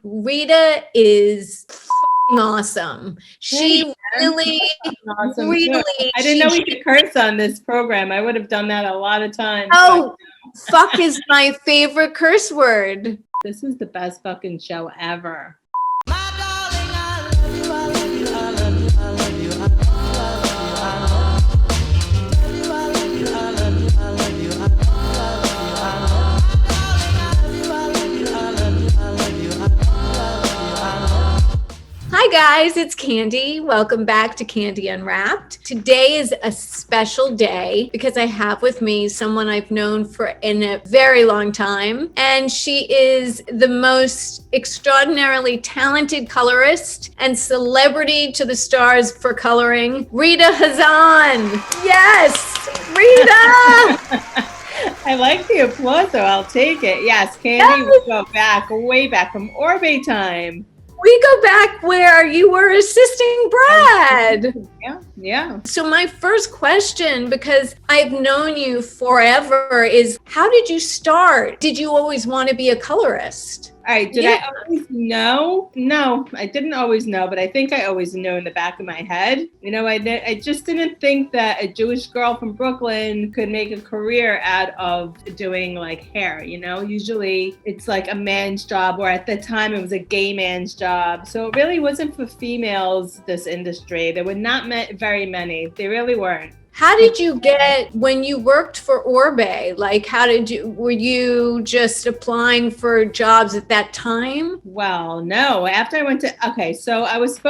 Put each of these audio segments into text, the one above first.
Rita is awesome. She really, awesome. really. I didn't know we could curse on this program. I would have done that a lot of times. Oh, fuck is my favorite curse word. This is the best fucking show ever. Hi guys, it's Candy. Welcome back to Candy Unwrapped. Today is a special day because I have with me someone I've known for a very long time, and she is the most extraordinarily talented colorist and celebrity to the stars for coloring, Rita Hazan. Yes, Rita! I like the applause, so I'll take it. Yes, Candy, we go back, way back from Orbe time. We go back where you were assisting Brad. Yeah. So my first question, because I've known you forever, is how did you start? Did you always want to be a colorist? All right, did I always know? No, I didn't always know, but I think I always knew in the back of my head. You know, I just didn't think that a Jewish girl from Brooklyn could make a career out of doing like hair, you know? Usually it's like a man's job, or at the time it was a gay man's job. So it really wasn't for females, this industry. There were not very many. They really weren't. How did you get, when you worked for Orbe, like were you just applying for jobs at that time? Well, no, after I went to, so I was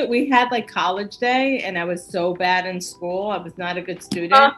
we had like college day, and I was so bad in school. I was not a good student.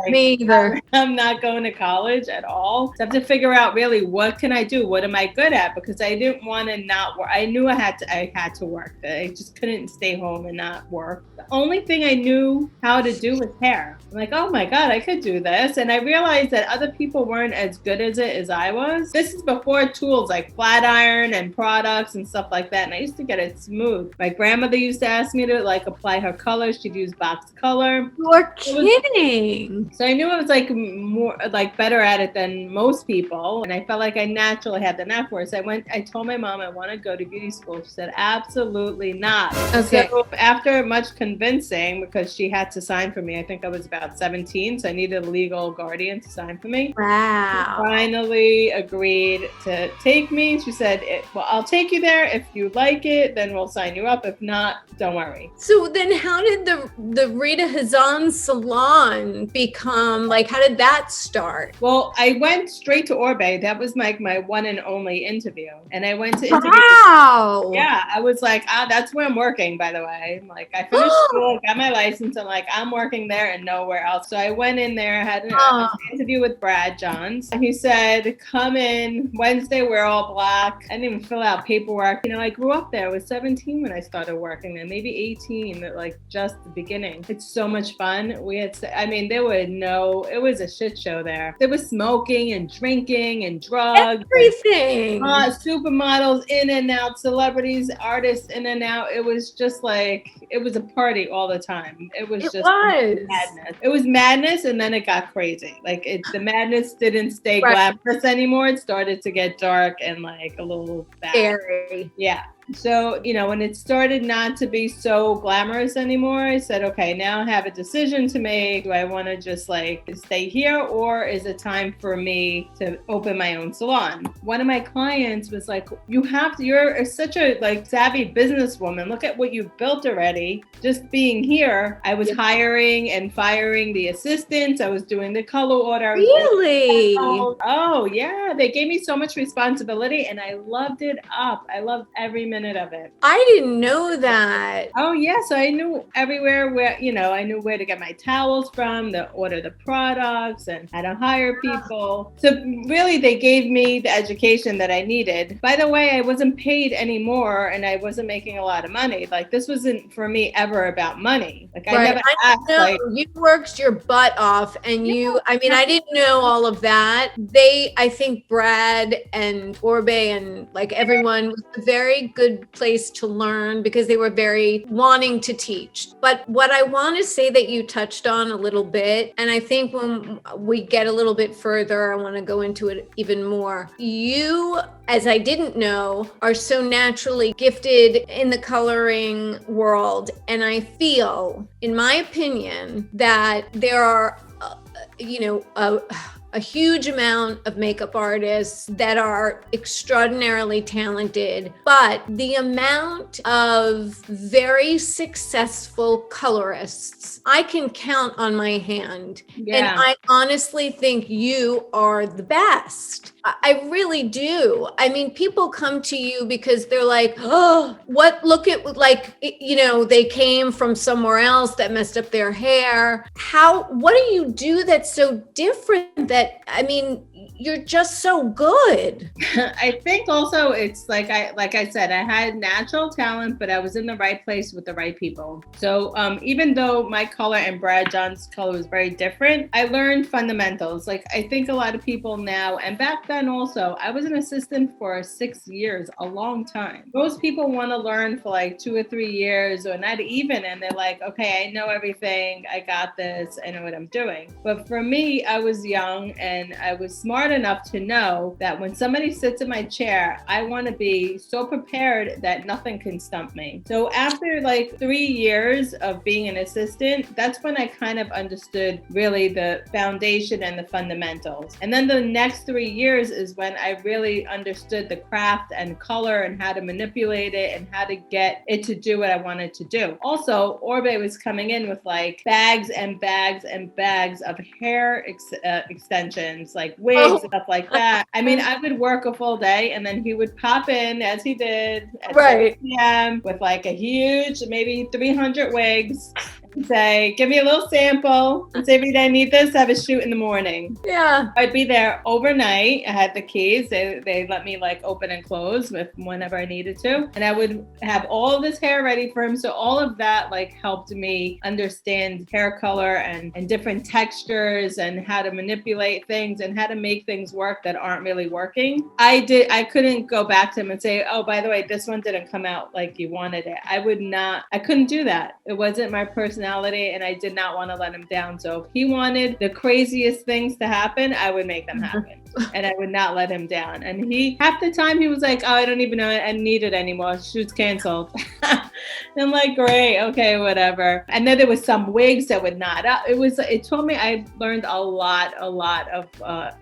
Me either. I'm not going to college at all. So I have to figure out really, what can I do? What am I good at? Because I didn't want to not work. I knew I had to work. I just couldn't stay home and not work. The only thing I knew how to do was hair. I'm like, oh my God, I could do this. And I realized that other people weren't as good at it as I was. This is before tools like flat iron and products and stuff like that. And I used to get it smooth. My grandmother used to ask me to like apply her color. She'd use box color. You're kidding. So I knew I was like more like better at it than most people. And I felt like I naturally had the knack for it. So I told my mom I want to go to beauty school. She said, absolutely not. Okay. So after much convincing, because she had to sign for me, I think I was about 17, so I needed a legal guardian to sign for me. Wow. She finally agreed to take me. She said, well, I'll take you there. If you like it, then we'll sign you up. If not, don't worry. So then how did the Rita Hazan salon become, like, how did that start? Well, I went straight to Orbe. That was my one and only interview. And I went to interview. Wow. Yeah, I was like, that's where I'm working, by the way. Like, I finished school, got my license, and like, I'm working there and nowhere else. So I went in there, had an interview with Brad Johns. And he said, come in Wednesday, we're all black. I didn't even fill out paperwork. You know, I grew up there. I was 17 when I started working there, maybe 18, like just the beginning. It's so much fun. It was a shit show there. There was smoking and drinking and drugs. Everything. Supermodels in and out, celebrities, artists in and out. It was just like, it was a party all the time. It was madness. It was madness, and then it got crazy. Like the madness didn't stay glamorous anymore. It started to get dark and like a little bad. Scary. Yeah. So, you know, when it started not to be so glamorous anymore, I said, okay, now I have a decision to make. Do I want to just like stay here, or is it time for me to open my own salon? One of my clients was like, you're such a like savvy businesswoman. Look at what you've built already. Just being here, I was hiring and firing the assistants. I was doing the color order. Really? Oh yeah. They gave me so much responsibility, and I loved it up. I loved every minute of it. I didn't know that. Oh yeah, so I knew everywhere where, you know, I knew where to get my towels from, to order the products, and how to hire people. So really they gave me the education that I needed. By the way, I wasn't paid anymore, and I wasn't making a lot of money. Like, this wasn't for me ever about money. Like, I never asked like, right. You worked your butt off, and I mean, I didn't know all of that. I think Brad and Orbe and like everyone was a very good place to learn because they were very wanting to teach. But what I want to say that you touched on a little bit, and I think when we get a little bit further, I want to go into it even more. You, as I didn't know, are so naturally gifted in the coloring world. And I feel, in my opinion, that there are, a huge amount of makeup artists that are extraordinarily talented, but the amount of very successful colorists I can count on my hand. Yeah. And I honestly think you are the best. I really do. I mean, people come to you because they're like, oh, look at, like, they came from somewhere else that messed up their hair. What do you do that's so different that, I mean, you're just so good? I think also it's like I said, I had natural talent, but I was in the right place with the right people. So even though my color and Brad John's color was very different, I learned fundamentals. Like I think a lot of people now, and back then also, I was an assistant for 6 years, a long time. Most people want to learn for like 2 or 3 years or not even, and they're like, okay, I know everything, I got this, I know what I'm doing. But for me, I was young and I was smart enough to know that when somebody sits in my chair, I want to be so prepared that nothing can stump me. So after like 3 years of being an assistant, that's when I kind of understood really the foundation and the fundamentals. And then the next 3 years is when I really understood the craft and color and how to manipulate it and how to get it to do what I wanted to do. Also, Orbe was coming in with like bags and bags and bags of hair extensions, like wigs, stuff like that. I mean, I would work a full day and then he would pop in, as he did at 7 p.m. with like a huge, maybe 300 wigs, and say, give me a little sample and say, Rita, I need this. I have a shoot in the morning. Yeah. I'd be there overnight. I had the keys. They let me like open and close with whenever I needed to. And I would have all of this hair ready for him. So all of that like helped me understand hair color and different textures and how to manipulate things and how to make things work that aren't really working. I couldn't go back to him and say, oh, by the way, this one didn't come out like you wanted it. I couldn't do that. It wasn't my personality and I did not want to let him down. So if he wanted the craziest things to happen, I would make them happen. And I would not let him down. And half the time he was like, oh, I don't even know I need it anymore. Shoot's canceled. And I'm like, great, okay, whatever. And then there was some wigs that would not. It told me I learned a lot of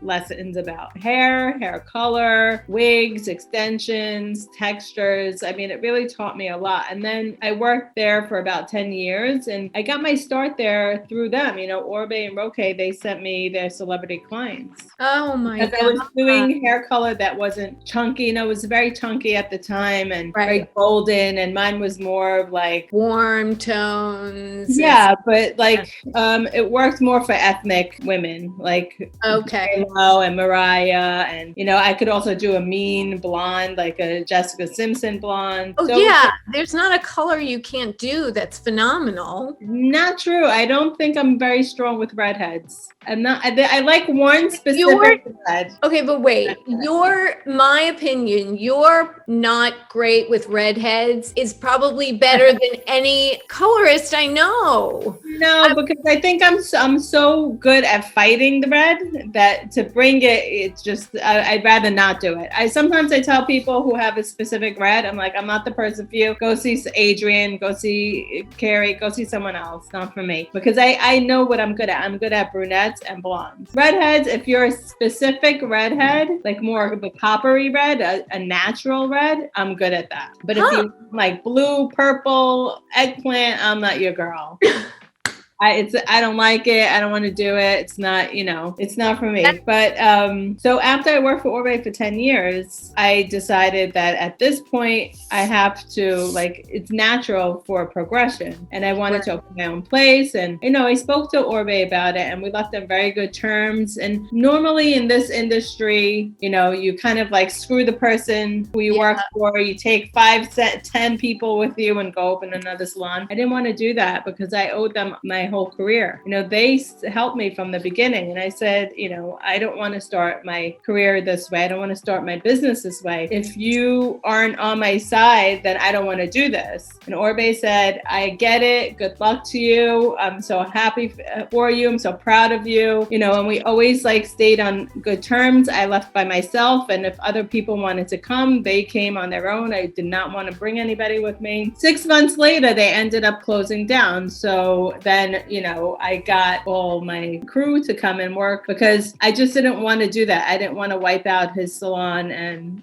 lessons about hair color, wigs, extensions, textures. I mean, it really taught me a lot. And then I worked there for about 10 years and I got my start there through them. Orbe and Roque, they sent me their celebrity clients. Oh my God. Because I was doing hair color that wasn't chunky. It was very chunky at the time and very golden. And mine was more of like warm tones. Yeah, but like it worked more for ethnic women, like and Mariah, and I could also do a mean blonde, like a Jessica Simpson blonde. Oh, so, yeah, there's not a color you can't do that's phenomenal. Not true. I don't think I'm very strong with redheads. I'm not. I like one specific red. Okay, but wait. My opinion, you're not great with redheads is probably better than any colorist I know. No, because I think I'm so good at fighting the red that to bring it's just I'd rather not do it. Sometimes I tell people who have a specific red, I'm like, I'm not the person for you. Go see Adrian, go see Carrie, go see someone else. Not for me. Because I know what I'm good at. I'm good at brunettes and blondes. Redheads, if you're a specific redhead, like more of a coppery red, a natural red, I'm good at that. But if you like blue, purple, eggplant, I'm not your girl. I don't like it. I don't want to do it. It's not, it's not for me. But so after I worked for Orbe for 10 years, I decided that at this point, I have to, like, it's natural for progression. And I wanted to open my own place. And, I spoke to Orbe about it and we left on very good terms. And normally in this industry, you kind of like screw the person who you work for. You take 5, 10 people with you and go open another salon. I didn't want to do that because I owed them my whole career. They helped me from the beginning. And I said, I don't want to start my career this way. I don't want to start my business this way. If you aren't on my side, then I don't want to do this. And Orbe said, I get it. Good luck to you. I'm so happy for you. I'm so proud of you. And we always stayed on good terms. I left by myself. And if other people wanted to come, they came on their own. I did not want to bring anybody with me. 6 months later, they ended up closing down. So then, I got all my crew to come and work because I just didn't want to do that. I didn't want to wipe out his salon. And,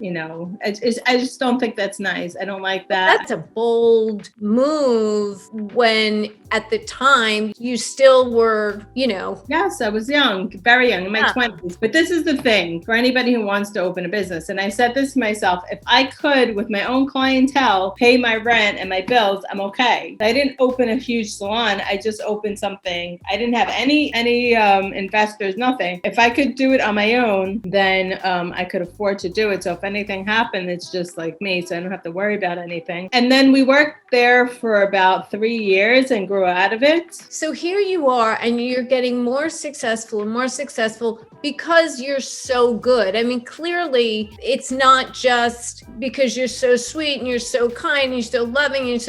I just don't think that's nice. I don't like that. That's a bold move when at the time you still were, Yes, I was young, very young, in my 20s. But this is the thing for anybody who wants to open a business. And I said this to myself, if I could, with my own clientele, pay my rent and my bills, I'm okay. I didn't open a huge salon. I just opened something. I didn't have any investors, nothing. If I could do it on my own, then I could afford to do it. So if anything happened, it's just like me. So I don't have to worry about anything. And then we worked there for about 3 years and grew out of it. So here you are, and you're getting more successful and more successful because you're so good. I mean, clearly it's not just because you're so sweet and you're so kind and you're so loving and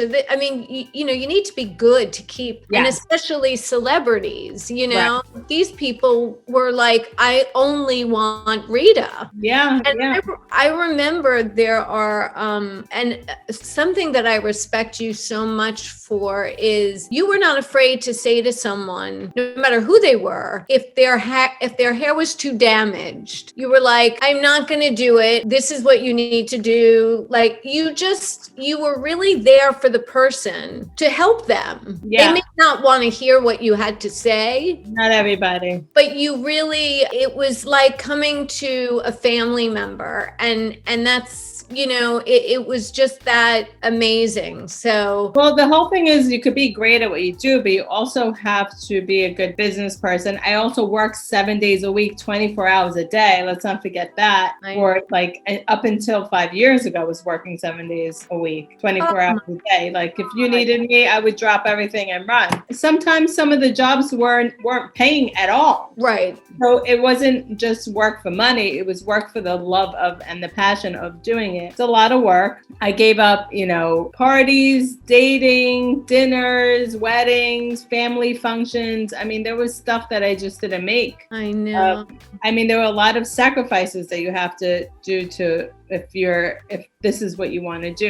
you need to be good to keep, and especially celebrities, right. These people were like, I only want Rita. Yeah. And I remember there are, and something that I respect you so much for is you were not afraid to say to someone, no matter who they were, if their hair was too damaged, you were like, I'm not going to do it. This is what you need to do. Like you were really there for the person to help them. Yeah. They may not want to hear what you had to say. Not everybody. But it was like coming to a family member, and that's, it was just that amazing. So, well, the whole thing is you could be great at what you do, but you also have to be a good business person. I also work 7 days a week, 24 hours a day. Let's not forget that. Or up until 5 years ago, I was working 7 days a week, 24 hours a day. Like if you needed me, I would drop everything and run. Sometimes some of the jobs weren't paying at all. Right. So it wasn't just work for money. It was work for the love of and the passion of doing it. It's a lot of work. I gave up, parties, dating, dinners, weddings, family functions. I mean, there was stuff that I just didn't make. I know. There were a lot of sacrifices that you have to do if this is what you want to do,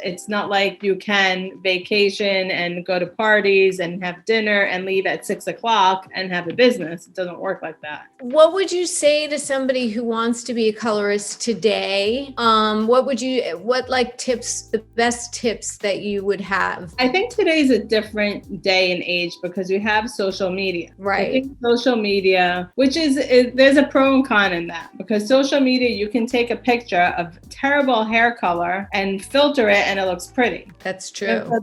it's not like you can vacation and go to parties and have dinner and leave at 6 o'clock and have a business. It doesn't work like that. What would you say to somebody who wants to be a colorist today? The best tips that you would have? I think today's a different day and age because you have social media. Right. I think social media, which is there's a pro and con in that, because social media, you can take a picture of terrible hair color and filter it and it looks pretty. That's true. So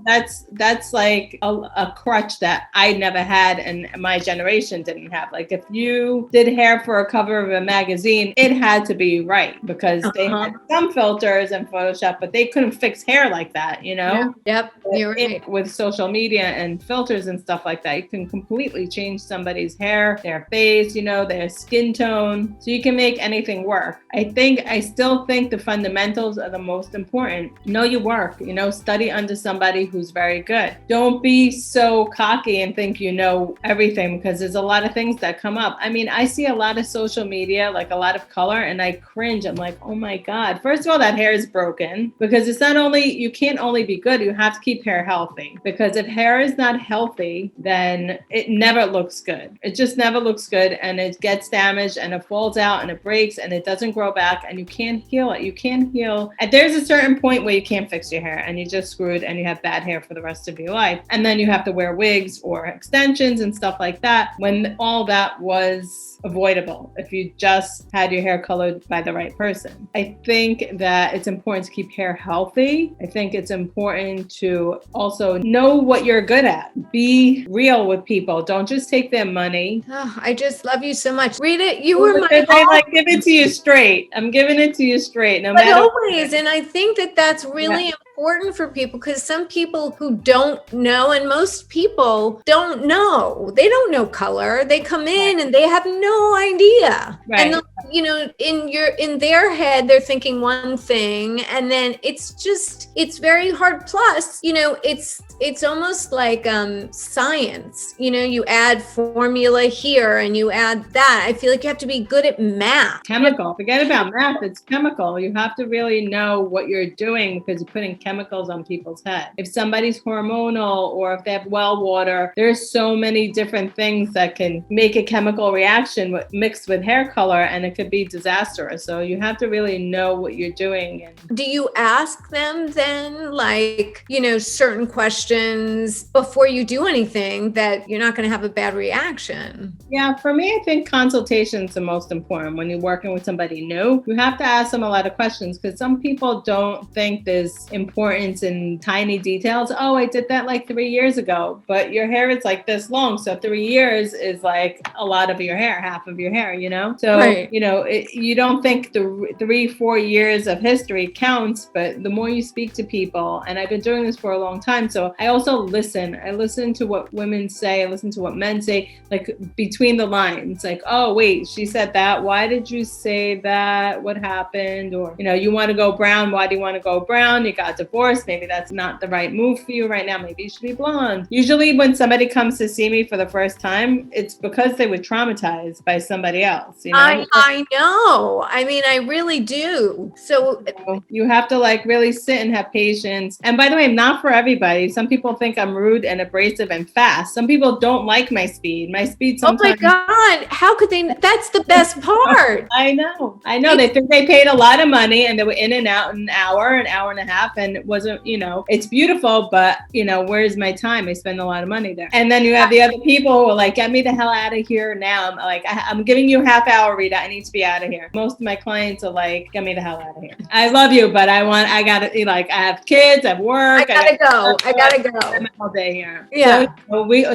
that's like a crutch that I never had and my generation didn't have. Like if you did hair for a cover of a magazine, it had to be right because they had some filters and Photoshop, but they couldn't fix hair like that, Yeah. Yep, you're right. With social media and filters and stuff like that, you can completely change somebody's hair, their face, their skin tone. So you can make anything work. I still think the fundamentals are the most important. Know your work, study under somebody who's very good. Don't be so cocky and think you know everything, because there's a lot of things that come up. I see a lot of social media, like a lot of color, and I cringe. I'm like, oh my God. First of all, that hair is broken because you can't only be good, you have to keep hair healthy. Because if hair is not healthy, then it never looks good. It just never looks good, and it gets damaged and it falls out and it breaks and it doesn't grow back, and you can't heal it. You can't heal. And there's a certain point where you can't fix your hair and you're just screwed and you have bad hair for the rest of your life. And then you have to wear wigs or extensions and stuff like that, when all that was avoidable if you just had your hair colored by the right person. I think that it's important to keep hair healthy. I think it's important to also know what you're good at. Be real with people. Don't just take their money. Oh, I just love you so much. Rita, you were my give it to you straight. I'm giving it to you straight, no but matter. Always. And I think that that's really important for people, because some people who don't know, and most people don't know, they don't know color. They come in and they have no idea. Right. And you know, in their head, they're thinking one thing, and then it's very hard. Plus, you know, it's almost like science. You know, you add formula here and you add that. I feel like you have to be good at math. Chemical. Forget about math. It's chemical. You have to really know what you're doing, because you're putting chemicals on people's head. If somebody's hormonal or if they have well water, there's so many different things that can make a chemical reaction mixed with hair color, and it could be disastrous. So you have to really know what you're doing. Do you ask them then, like, you know, certain questions before you do anything that you're not going to have a bad reaction? Yeah, for me, I think consultation is the most important. When you're working with somebody new, you have to ask them a lot of questions, because some people don't think there's importance in tiny details. Oh, I did that like 3 years ago, but your hair is like this long. So 3 years is like a lot of your hair, half of your hair, you know? So, you know, you don't think the 3-4 years of history counts, but the more you speak to people, and I've been doing this for a long time, so I also listen. I listen to what women say, I listen to what men say, like between the lines, like, oh, wait, she said that. Why did you say that? What happened? Or, you know, you want to go brown. Why do you want to go brown? You got divorced. Maybe that's not the right move for you right now. Maybe you should be blonde. Usually when somebody comes to see me for the first time, it's because they were traumatized by somebody else. You know? I know. I mean, I really do. So you have to like really sit and have patience. And by the way, not for everybody. Some people think I'm rude and abrasive and fast. Some people don't like my speed. My speed sometimes. Oh my God. How could they? That's the best part. I know. They think they paid a lot of money and they were in and out in an hour and a half. And it wasn't, you know, it's beautiful, but you know, where's my time? I spend a lot of money there. And then you have the other people who are like, get me the hell out of here now. I'm like, I'm giving you a half hour, Rita. I need to be out of here. Most of my clients are like, get me the hell out of here. I love you, but I gotta, like, I have kids, I have work. I gotta go. I'm all day here. Yeah.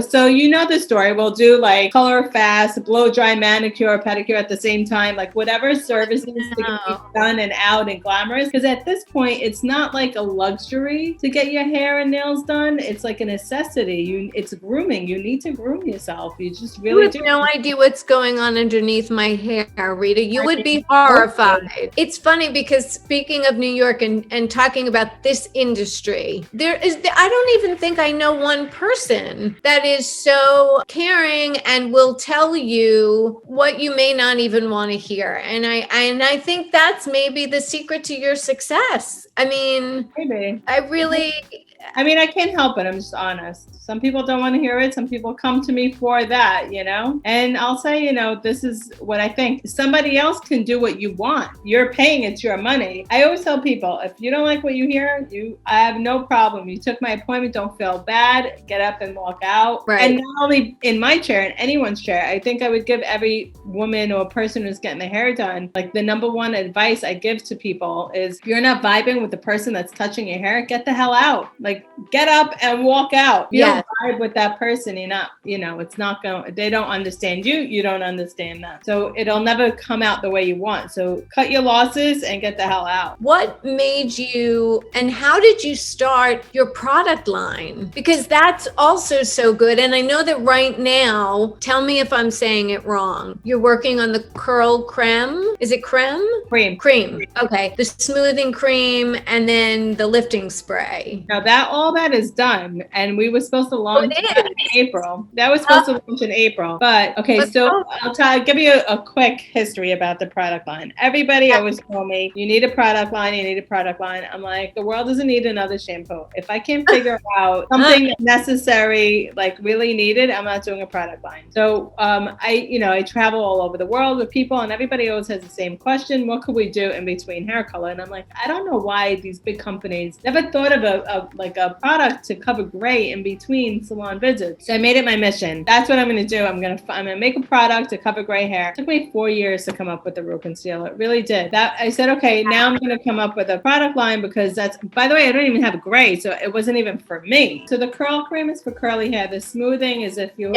So you know the story. We'll do like color fast, blow dry, manicure, pedicure at the same time, like whatever services to get you done and out and glamorous. Because at this point, it's not like a luxury to get your hair and nails done. It's like a necessity. It's grooming. You need to groom yourself. You just really do. You have no idea what's going on underneath my hair, Rita. You would be horrified. It's funny because speaking of New York and talking about this industry, I don't even think I know one person that is so caring and will tell you what you may not even want to hear. And I think that's maybe the secret to your success. I mean, maybe. I can't help it. I'm just honest. Some people don't want to hear it. Some people come to me for that, you know? And I'll say, you know, this is what I think. Somebody else can do what you want. You're paying, it's your money. I always tell people, if you don't like what you hear, I have no problem. You took my appointment, don't feel bad, get up and walk out. Right. And not only in my chair, in anyone's chair, I think I would give every woman or person who's getting their hair done, like the number one advice I give to people is, if you're not vibing with the person that's touching your hair, get the hell out. Like, get up and walk out. You don't vibe with that person. You're not, you know, it's not going, they don't understand you. You don't understand them. So it'll never come out the way you want. So cut your losses and get the hell out. What made you, and how did you start your product line? Because that's also so good. And I know that right now, tell me if I'm saying it wrong, you're working on the curl creme. Is it creme? Cream. Okay. The smoothing cream and then the lifting spray. Now all that is done. And we were supposed to launch that in April. That was supposed to launch in April. But okay, so I'll give you a quick history about the product line. Everybody always told me, you need a product line. I'm like, the world doesn't need another shampoo. If I can't figure out something necessary, like really needed, I'm not doing a product line. So I travel all over the world with people and everybody always has the same question. What could we do in between hair color? And I'm like, I don't know why these big companies never thought of like a product to cover gray in between salon visits. So I made it my mission. That's what I'm going to do. I'm going to make a product to cover gray hair. It took me 4 years to come up with the Real Concealer. It really did. That I said, okay, now I'm going to come up with a product line because that's, by the way, I don't even have gray, so it wasn't even for me. So the curl cream is for curly hair. The smoothing is if you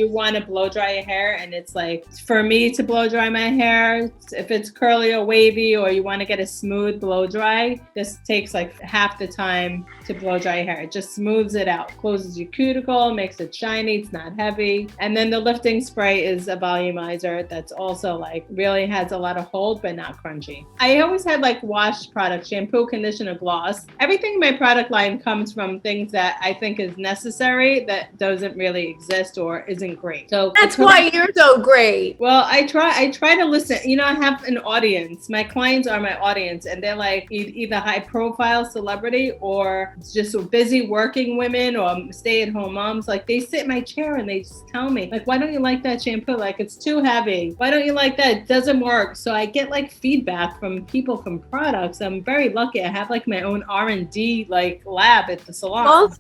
want to blow dry your hair, and it's like for me to blow dry my hair. If it's curly or wavy, or you want to get a smooth blow dry, this takes like half the time to blow dry your hair. It just smooths it out, closes your cuticle, makes it shiny, it's not heavy. And then the lifting spray is a volumizer that's also like really has a lot of hold but not crunchy. I always had like wash products, shampoo, conditioner, gloss. Everything in my product line comes from things that I think is necessary that doesn't really exist or isn't great. So that's why you're so great. Well, I try to listen. You know, I have an audience. My clients are my audience, and they're like either high profile celebrity or just busy working women or stay at home moms. Like they sit in my chair and they just tell me like, why don't you like that shampoo? Like it's too heavy. Why don't you like that? It doesn't work. So I get like feedback from people from products. I'm very lucky. I have like my own R&D like lab at the salon.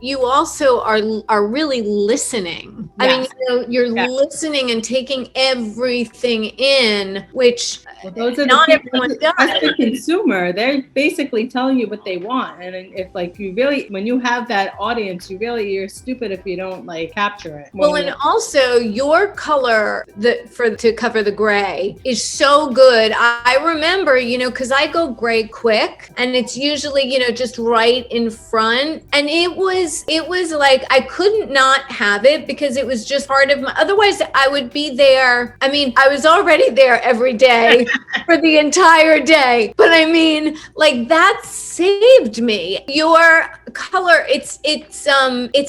You also are really listening. Yes. I mean, you're listening and taking everything in, which those are not everyone does. That's the consumer. They're basically telling you what they want. And if like you really, when you have that audience, you're stupid if you don't like capture it. Well, and also your color to cover the gray is so good. I remember, because I go gray quick and it's usually, just right in front. And it was like, I couldn't not have it because it was just part of my, otherwise I would be there. I mean, I was already there every day for the entire day. But I mean, like that saved me. Your color, it's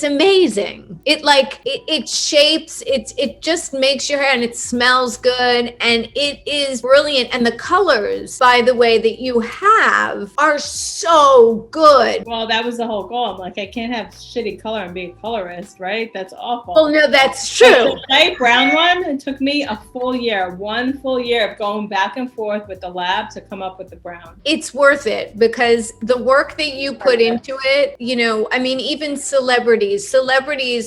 amazing. It shapes, it just makes your hair, and it smells good, and it is brilliant. And the colors, by the way, that you have are so good. Well, that was the whole goal. I'm like, I can't have shitty color and be a colorist, right? That's awful. Well, no, that's true. The light brown one, it took me a full year, 1 full year of going back and forth with the lab to come up with the brown. It's worth it because the work that you put into it, I mean, even celebrities,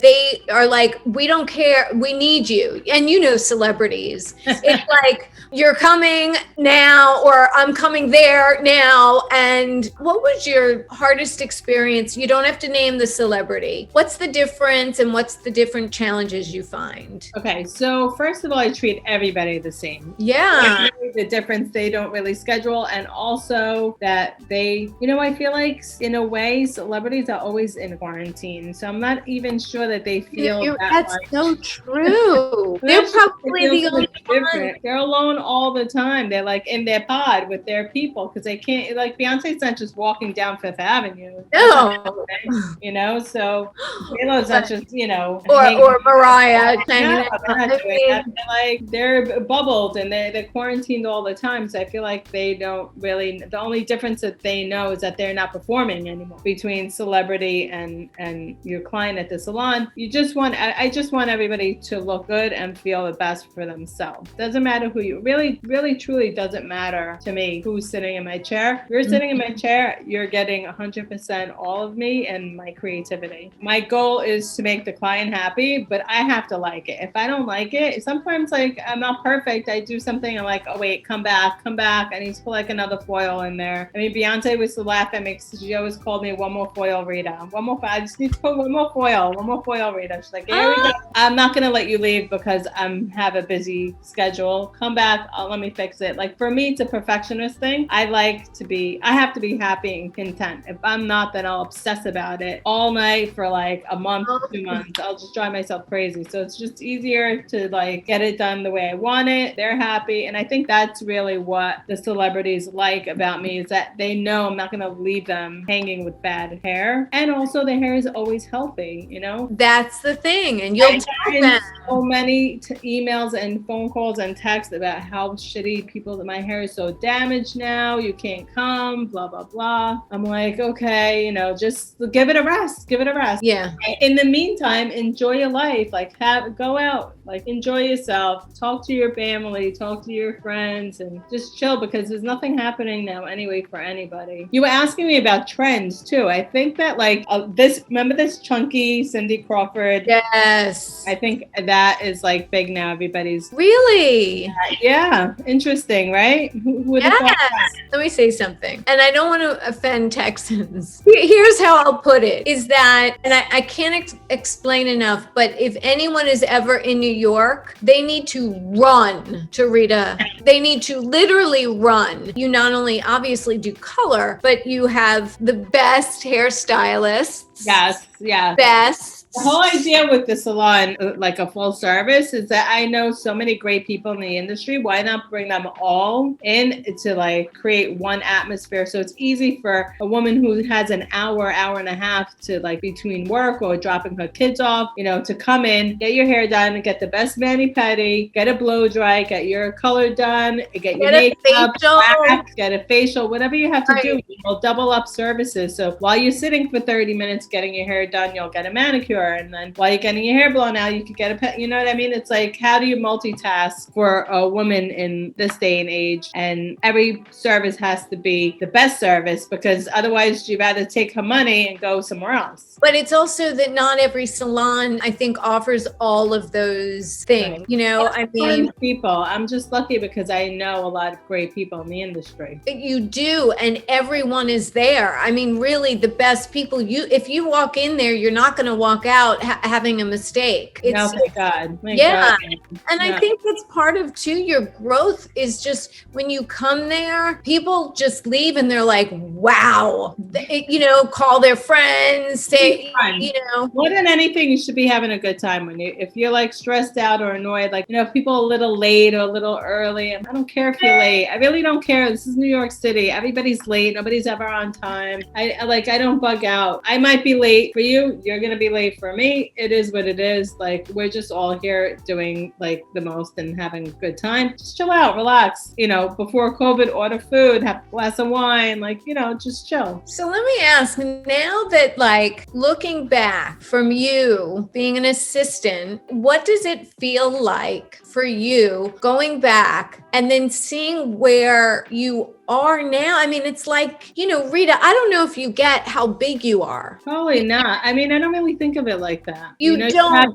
they are like, we don't care. We need you. And celebrities, it's like, you're coming now, or I'm coming there now. And what was your hardest experience? You don't have to name the celebrity. What's the difference, and what's the different challenges you find? Okay, so first of all, I treat everybody the same. Yeah. The difference, they don't really schedule, and also that they, I feel like in a way, celebrities are always in quarantine. So I'm not even sure that they feel that's so true. They're probably the only one. They're alone all the time. They're like in their pod with their people because they can't, like Beyonce's not just walking down Fifth Avenue. No. So J-Lo's not just, or Mariah. They're bubbled and they're quarantined all the time. So I feel like they don't really, the only difference that they know is that they're not performing anymore between celebrity and your client at the salon. I just want everybody to look good and feel the best for themselves. Doesn't matter who you really truly doesn't matter to me who's sitting in my chair. If you're sitting in my chair, you're getting 100% all of me and my creativity. My goal is to make the client happy, but I have to like it. If I don't like it, sometimes like I'm not perfect. I do something, I'm like, oh wait, come back. I need to put like another foil in there. I mean, Beyonce was to laugh at me because she always called me one more foil, Rita. One more foil. I just need to put one more foil, Rita. She's like, here we go. I'm not gonna let you leave because I'm have a busy schedule. Come back, let me fix it. Like for me, it's a perfectionist thing. I have to be happy and content. If I'm not, then I'll obsess about it all night for like a month, 2 months. I'll just drive myself crazy. So it's just easier to like get it done the way I want it. They're happy. And I think that's really what the celebrities like about me, is that they know I'm not gonna leave them hanging with bad hair. And also the hair is always healthy, That's the thing. And you'll tell them. So many emails and phone calls and texts about how shitty people, that my hair is so damaged now, you can't come, blah, blah, blah. I'm like, okay, just give it a rest. Yeah. In the meantime, enjoy your life. Like go out, like enjoy yourself, talk to your family, talk to your friends, and just chill because there's nothing happening now anyway for anybody. You were asking me about trends too. I think that like remember this chunky Cindy Crawford? Yes. I think that is like big now. Everybody's really. Yeah, interesting, right? Who would have thought that? Let me say something, and I don't want to offend Texans. Here's how I'll put it: is that, and I can't explain enough, but if anyone is ever in New York, they need to run to Rita. They need to literally run. You not only obviously do color, but you have the best hairstylists. Yes, yeah. Best. The whole idea with the salon, like a full service, is that I know so many great people in the industry. Why not bring them all in to like create one atmosphere? So it's easy for a woman who has an hour and a half to like between work or dropping her kids off, to come in, get your hair done, and get the best mani-pedi, get a blow dry, get your color done, get your makeup, wax, get a facial, whatever you have to do. We'll double up services. So while you're sitting for 30 minutes getting your hair done, you'll get a manicure. And then while you're getting your hair blown out, you could get a pet. You know what I mean? It's like, how do you multitask for a woman in this day and age? And every service has to be the best service, because otherwise you'd rather take her money and go somewhere else. But it's also that not every salon, I think, offers all of those things. Right. I mean, people. I'm just lucky because I know a lot of great people in the industry. You do, and everyone is there. I mean, really, the best people. If you walk in there, you're not going to walk out having a mistake. No, thank God. Thank God. And I think that's part of too your growth is just when you come there, people just leave and they're like, wow, call their friends, say, more than anything, you should be having a good time if you're like stressed out or annoyed, like, if people are a little late or a little early. I don't care if you're late. I really don't care. This is New York City. Everybody's late. Nobody's ever on time. I don't bug out. I might be late for you. You're going to be late for me. It is what it is. Like, we're just all here doing like the most and having a good time. Just chill out, relax. Before COVID, order food, have a glass of wine, just chill. So let me ask, now that like looking back from you being an assistant, what does it feel like for you going back and then seeing where you are now? I mean, it's like, Rita, I don't know if you get how big you are. Probably not. I mean, I don't really think of it like that. You don't?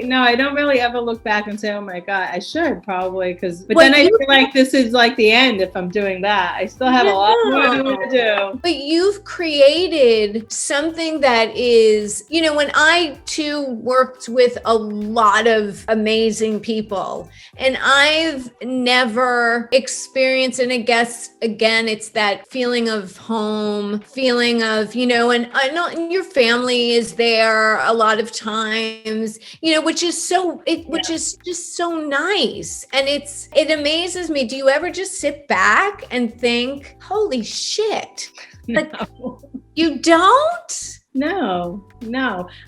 No, I don't really ever look back and say, oh my God, I should probably, but then I feel like this is like the end if I'm doing that. I still have a lot more to do. But you've created something that is, when I too worked with a lot of amazing people, and I've never experienced, and I guess, again, it's that feeling of home, feeling of, and I know your family is there a lot of times, which is just so nice. And it amazes me. Do you ever just sit back and think, holy shit? Like, No. You don't? No.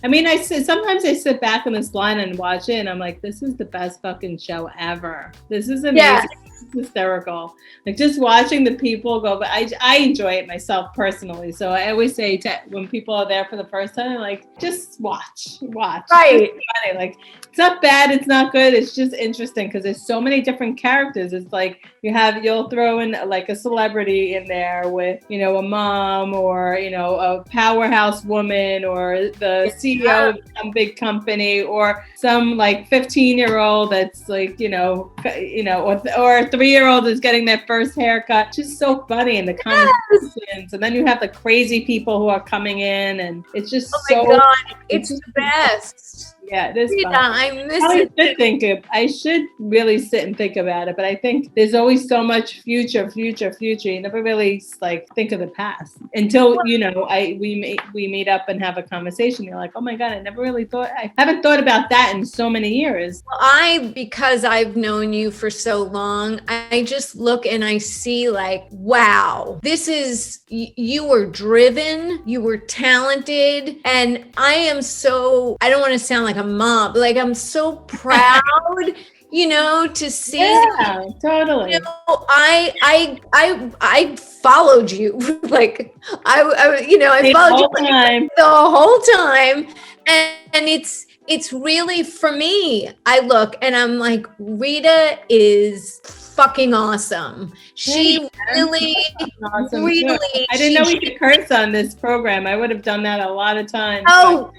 I mean, sometimes I sit back on this line and watch it and I'm like, this is the best fucking show ever. This is amazing. Yes. It's hysterical. Like, just watching the people go, but I enjoy it myself personally. So I always say when people are there for the first time, like, just watch. Right. Like, it's not bad, it's not good, it's just interesting because there's so many different characters. It's like you'll throw in like a celebrity in there with, a mom or, a powerhouse woman or the CEO of some big company or some like 15-year-old that's like, or a 3-year-old is getting their first haircut. Just so funny in the conversations. And then you have the crazy people who are coming in and it's just it's the best. Yeah, it is fun. I miss it. I should really sit and think about it, but I think there's always so much future. You never really like think of the past until we meet up and have a conversation. You're like, oh my God, I haven't thought about that in so many years. Well, because I've known you for so long, I just look and I see like, wow, you were driven, you were talented, and I don't want to sound like a mom, but like I'm so proud. to see. Yeah, totally. I followed you like I followed you the whole time, and it's really, for me, I look and I'm like, Rita is fucking awesome. She really, awesome really. I didn't know we could curse on this program. I would have done that a lot of times. Oh,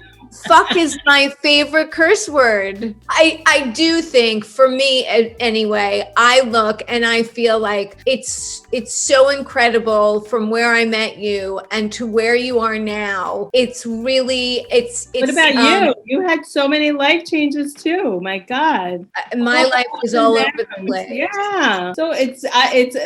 fuck is my favorite curse word. I do think, for me anyway, I look and I feel like it's so incredible from where I met you and to where you are now. It's really, what about you? You had so many life changes too. My God. My life is all over the place. Yeah. So it's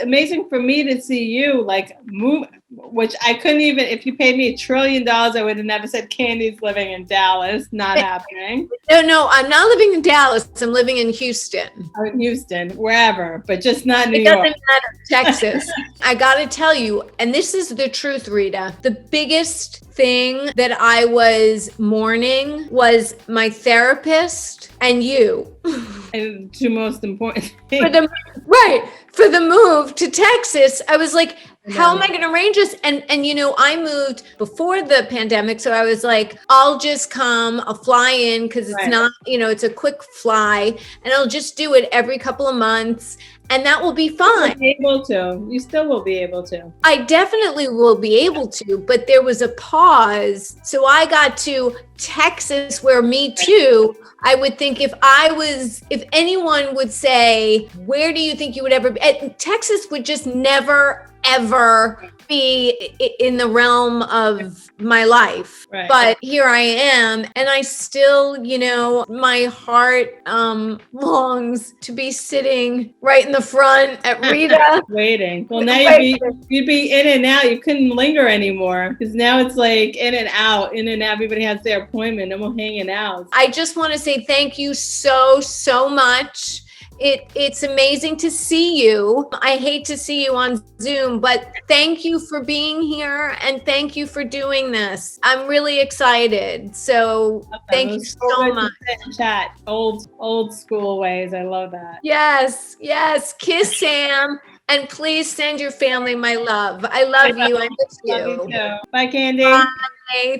amazing for me to see you like move, which I couldn't even, if you paid me $1 trillion, I would have never said Candy's living in Dallas. Not happening. No, I'm not living in Dallas. I'm living in Houston. Or in Houston, wherever, but just not New York. It doesn't matter. Texas. I gotta tell you, and this is the truth, Rita, the biggest thing that I was mourning was my therapist and you. And two most important things. For the move to Texas, I was like, how am I going to arrange this? And I moved before the pandemic. So I was like, I'll just come, I'll fly in because it's not, it's a quick fly, and I'll just do it every couple of months. And that will be fine. You still will be able to. I definitely will be able to, but there was a pause. So I got to Texas, where me too, I would think if anyone would say, where do you think you would ever be? Texas would just never, ever be in the realm of my life. Right. But here I am, and I still, my heart longs to be sitting right in the front at Rita. Waiting. Well, now you'd be in and out. You couldn't linger anymore because now it's like in and out. Everybody has their appointment and we're hanging out. I just want to say thank you so much. It's amazing to see you. I hate to see you on Zoom, but thank you for being here and thank you for doing this. I'm really excited. So thank you so much. Chat, old school ways. I love that. Yes. Kiss Sam. And please send your family my love. I love you. I miss you. Love you too. Bye, Candy. Bye.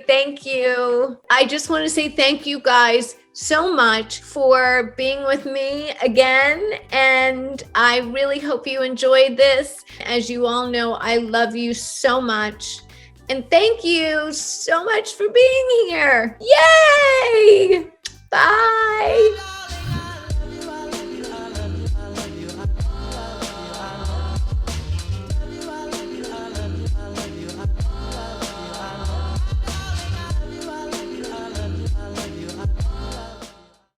Thank you. I just want to say thank you guys so much for being with me again. And I really hope you enjoyed this. As you all know, I love you so much. And thank you so much for being here. Yay! Bye.